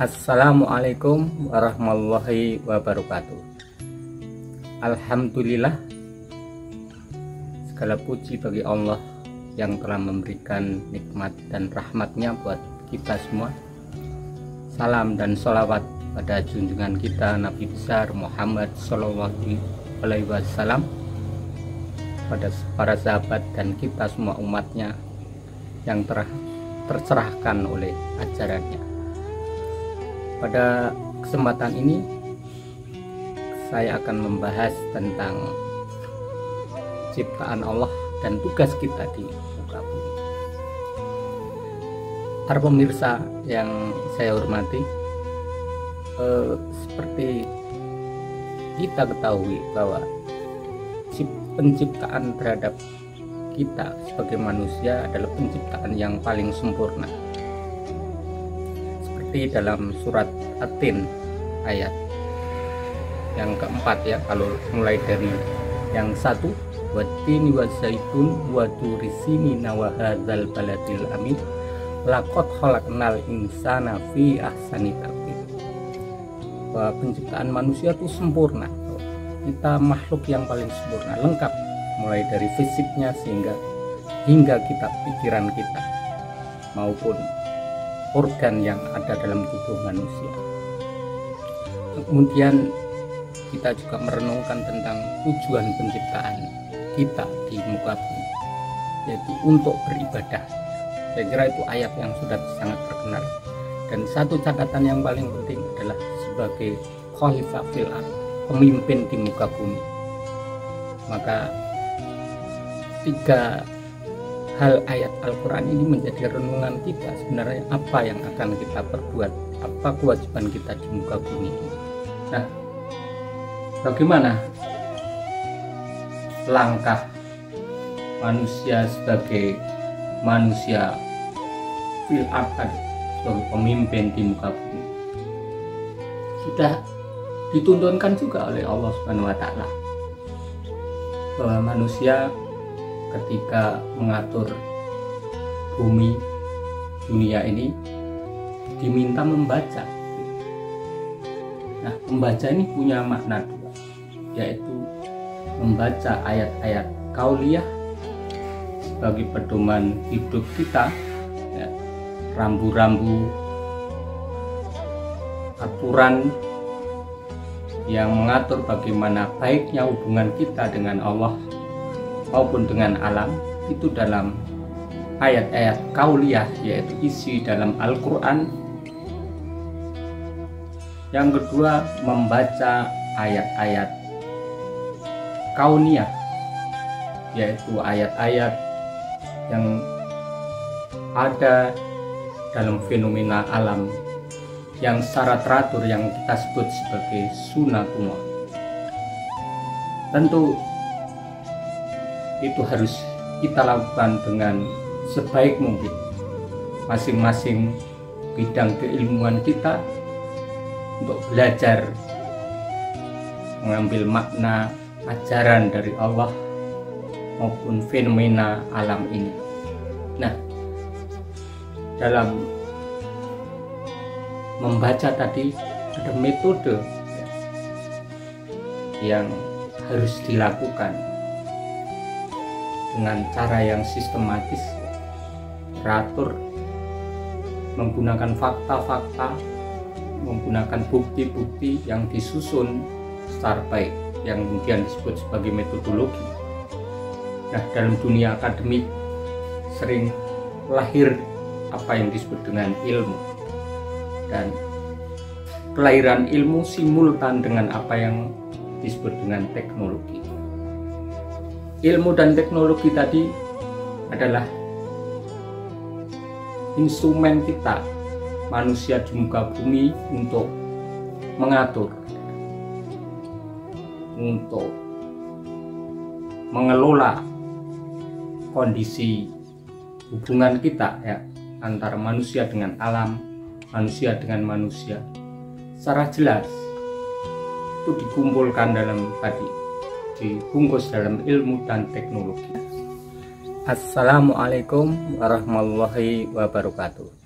Assalamualaikum warahmatullahi wabarakatuh. Alhamdulillah, segala puji bagi Allah yang telah memberikan nikmat dan rahmatnya buat kita semua. Salam dan sholawat pada junjungan kita Nabi besar Muhammad Sallallahu Alaihi Wasallam, pada para sahabat dan kita semua umatnya yang tercerahkan oleh ajarannya. Pada kesempatan ini saya akan membahas tentang ciptaan Allah dan tugas kita di muka bumi. Para pemirsa yang saya hormati, seperti kita ketahui bahwa penciptaan terhadap kita sebagai manusia adalah penciptaan yang paling sempurna. Seperti dalam surat At-Tin ayat yang keempat, ya, kalau mulai dari yang satu, wattini wazaitun wa turi sinina wa hadzal baladil amin laqad khalaqnal insana fi ahsani taqwim. Bahwa penciptaan manusia itu sempurna, kita makhluk yang paling sempurna, lengkap mulai dari fisiknya hingga kita pikiran kita maupun organ yang ada dalam tubuh manusia. Kemudian kita juga merenungkan tentang tujuan penciptaan kita di muka bumi, yaitu untuk beribadah. Saya kira itu ayat yang sudah sangat terkenal. Dan satu catatan yang paling penting adalah sebagai khalifah fil ardh, pemimpin di muka bumi. Maka tiga hal ayat Al-Quran ini menjadi renungan kita, sebenarnya apa yang akan kita perbuat, apa kewajiban kita di muka bumi ini. Nah, bagaimana langkah manusia sebagai manusia fil ardh, sebagai pemimpin di muka bumi, sudah dituntunkan juga oleh Allah Subhanahu wa Ta'ala, bahwa manusia ketika mengatur bumi dunia ini diminta membaca. Nah, membaca ini punya makna dua, yaitu membaca ayat-ayat kauliyah sebagai pedoman hidup kita, ya, rambu-rambu aturan yang mengatur bagaimana baiknya hubungan kita dengan Allah maupun dengan alam, itu dalam ayat-ayat kauliyah, yaitu isi dalam Al-Quran. Yang kedua, membaca ayat-ayat kauniyah, yaitu ayat-ayat yang ada dalam fenomena alam yang secara teratur, yang kita sebut sebagai sunatullah. Tentu itu harus kita lakukan dengan sebaik mungkin. Masing-masing bidang keilmuan kita untuk belajar mengambil makna ajaran dari Allah maupun fenomena alam ini. Nah, dalam membaca tadi ada metode yang harus dilakukan dengan cara yang sistematis, teratur, menggunakan fakta-fakta, menggunakan bukti-bukti yang disusun secara baik, yang kemudian disebut sebagai metodologi. Nah, dalam dunia akademik sering lahir apa yang disebut dengan ilmu, dan kelahiran ilmu simultan dengan apa yang disebut dengan teknologi. Ilmu dan teknologi tadi adalah instrumen kita, manusia di muka bumi, untuk mengatur, untuk mengelola kondisi hubungan kita, ya, antara manusia dengan alam, manusia dengan manusia. Secara jelas itu dikumpulkan dalam tadi, dibungkus dalam ilmu dan teknologi. Assalamualaikum warahmatullahi wabarakatuh.